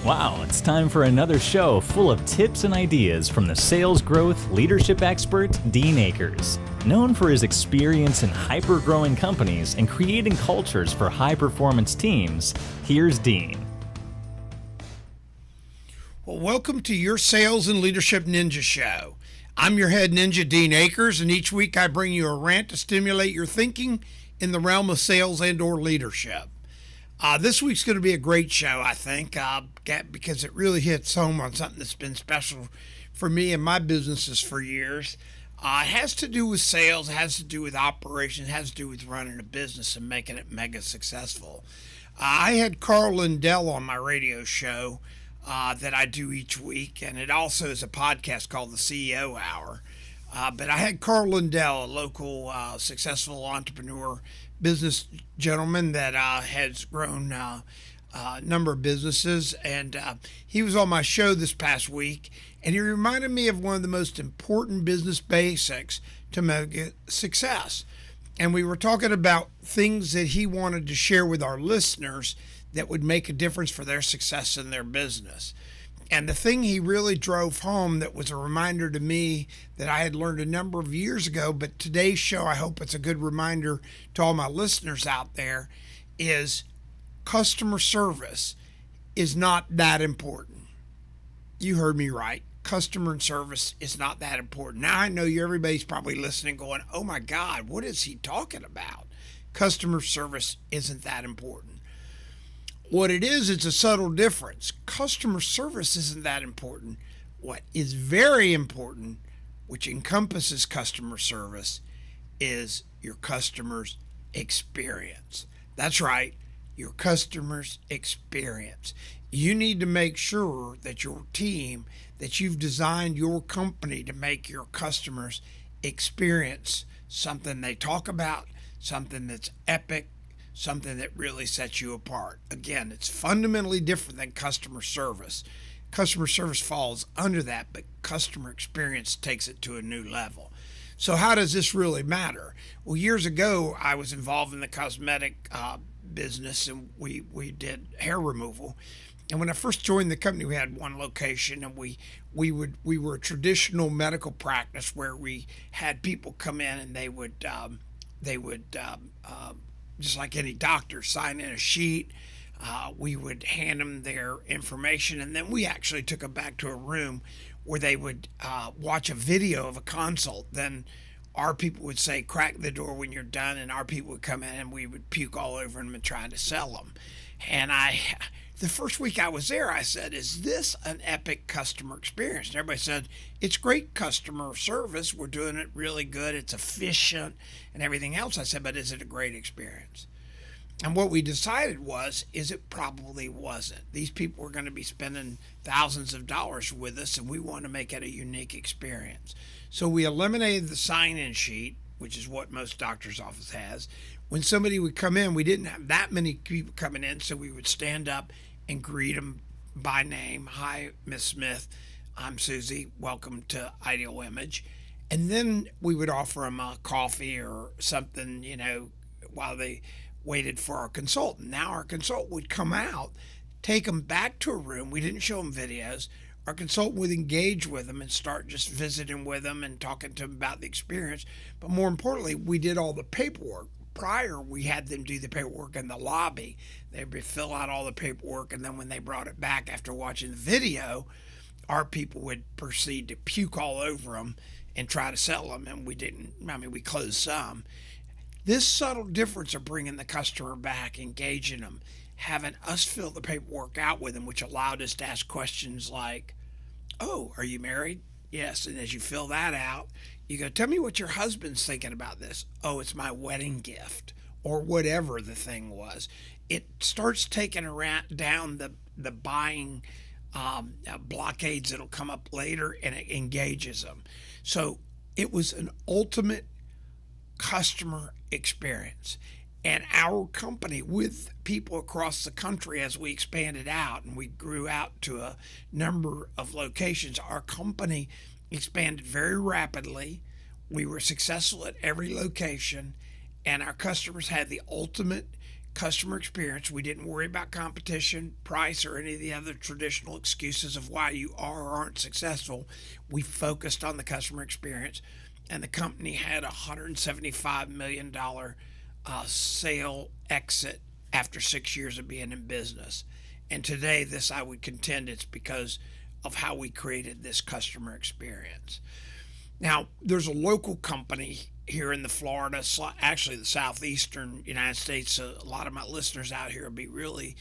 Wow, it's time for another show full of tips and ideas from the sales growth leadership expert, Dean Akers. Known for his experience in hyper-growing companies and creating cultures for high-performance teams, here's Dean. Well, welcome to your Sales and Leadership Ninja Show. I'm your head ninja, Dean Akers, and each week I bring you a rant to stimulate your thinking in the realm of sales and or leadership. This week's going to be a great show, I think, because it really hits home on something that's been special for me and my businesses for years. It has to do with sales, it has to do with operations, it has to do with running a business and making it mega successful. I had Carl Lindell on my radio show that I do each week, and it also is a podcast called the CEO Hour. But I had Carl Lindell, a local successful entrepreneur, business gentleman that has grown a number of businesses, and he was on my show this past week, and he reminded me of one of the most important business basics to make success. And we were talking about things that he wanted to share with our listeners that would make a difference for their success in their business. And the thing he really drove home that was a reminder to me that I had learned a number of years ago, but today's show, I hope it's a good reminder to all my listeners out there, is customer service is not that important. You heard me right. Customer service is not that important. Now, I know everybody's probably listening going, oh my God, what is he talking about? Customer service isn't that important. What it is, it's a subtle difference. Customer service isn't that important. What is very important, which encompasses customer service, is your customer's experience. That's right, your customer's experience. You need to make sure that your team, that you've designed your company to make your customers experience something they talk about, something that's epic, something that really sets you apart. Again, it's fundamentally different than customer service. Customer service falls under that, but customer experience takes it to a new level. So how does this really matter? Well, years ago, I was involved in the cosmetic business, and we did hair removal. And when I first joined the company, we had one location, and we were a traditional medical practice where we had people come in and they would just like any doctor, sign in a sheet. We would hand them their information, and then we actually took them back to a room where they would watch a video of a consult. Then our people would say, crack the door when you're done, and our people would come in and we would puke all over them and try to sell them. And the first week I was there, I said, is this an epic customer experience? And everybody said, it's great customer service. We're doing it really good. It's efficient and everything else. I said, but is it a great experience? And what we decided is it probably wasn't. These people were going to be spending thousands of dollars with us, and we want to make it a unique experience. So we eliminated the sign-in sheet, which is what most doctor's office has. When somebody would come in, we didn't have that many people coming in, so we would stand up and greet them by name. Hi, Miss Smith. I'm Susie. Welcome to Ideal Image. And then we would offer them a coffee or something, while they waited for our consultant. Now our consultant would come out, take them back to a room. We didn't show them videos. Our consultant would engage with them and start just visiting with them and talking to them about the experience. But more importantly, we did all the paperwork. Prior, we had them do the paperwork in the lobby. They would fill out all the paperwork, and then when they brought it back after watching the video, our people would proceed to puke all over them and try to sell them, and we closed some. This subtle difference of bringing the customer back, engaging them, having us fill the paperwork out with them, which allowed us to ask questions like, oh, are you married? Yes. And as you fill that out, you go, tell me what your husband's thinking about this. Oh, it's my wedding gift, or whatever the thing was. It starts taking down the buying blockades that'll come up later, and it engages them. So it was an ultimate customer experience. And our company, with people across the country, as we expanded out and we grew out to a number of locations, our company expanded very rapidly. We were successful at every location, and our customers had the ultimate customer experience. We didn't worry about competition, price, or any of the other traditional excuses of why you are or aren't successful. We focused on the customer experience, and the company had a $175 million sale exit after 6 years of being in business. And today, this, I would contend, it's because of how we created this customer experience. Now, there's a local company here in the Florida, actually the southeastern United States. A lot of my listeners out here will be really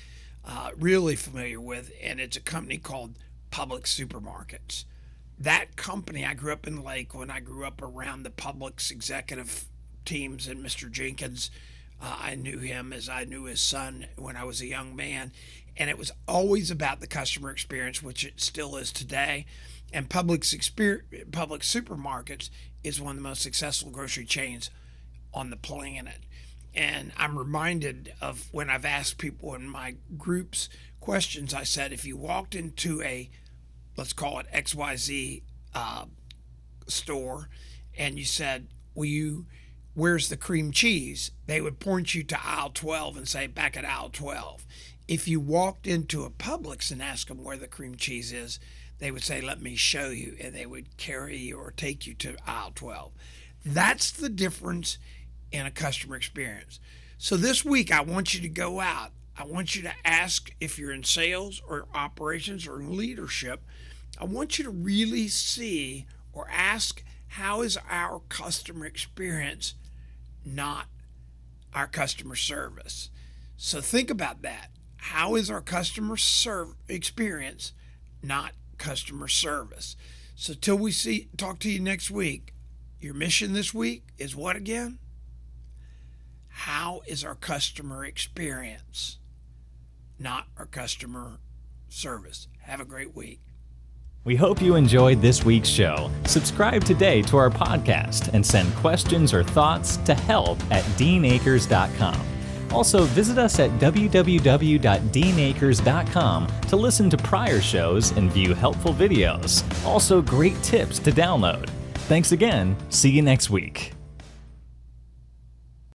familiar with, and it's a company called Publix Supermarkets. That company, I grew up in Lakeland. I grew up around the Publix executive teams and Mr. Jenkins. I knew him as I knew his son when I was a young man. And it was always about the customer experience, which it still is today. And Publix Supermarkets is one of the most successful grocery chains on the planet. And I'm reminded of when I've asked people in my groups questions, I said, if you walked into a, let's call it XYZ store, and you said, where's the cream cheese? They would point you to aisle 12 and say, back at aisle 12. If you walked into a Publix and asked them where the cream cheese is, they would say, let me show you, and they would carry you or take you to aisle 12. That's the difference in a customer experience. So this week, I want you to go out. I want you to ask, if you're in sales or operations or leadership, I want you to really see or ask, how is our customer experience, not our customer service? So think about that. How is our customer experience, not customer service? So till we talk to you next week, your mission this week is what again? How is our customer experience, not our customer service? Have a great week. We hope you enjoyed this week's show. Subscribe today to our podcast and send questions or thoughts to help@deanakers.com. Also, visit us at www.deanakers.com to listen to prior shows and view helpful videos. Also, great tips to download. Thanks again. See you next week.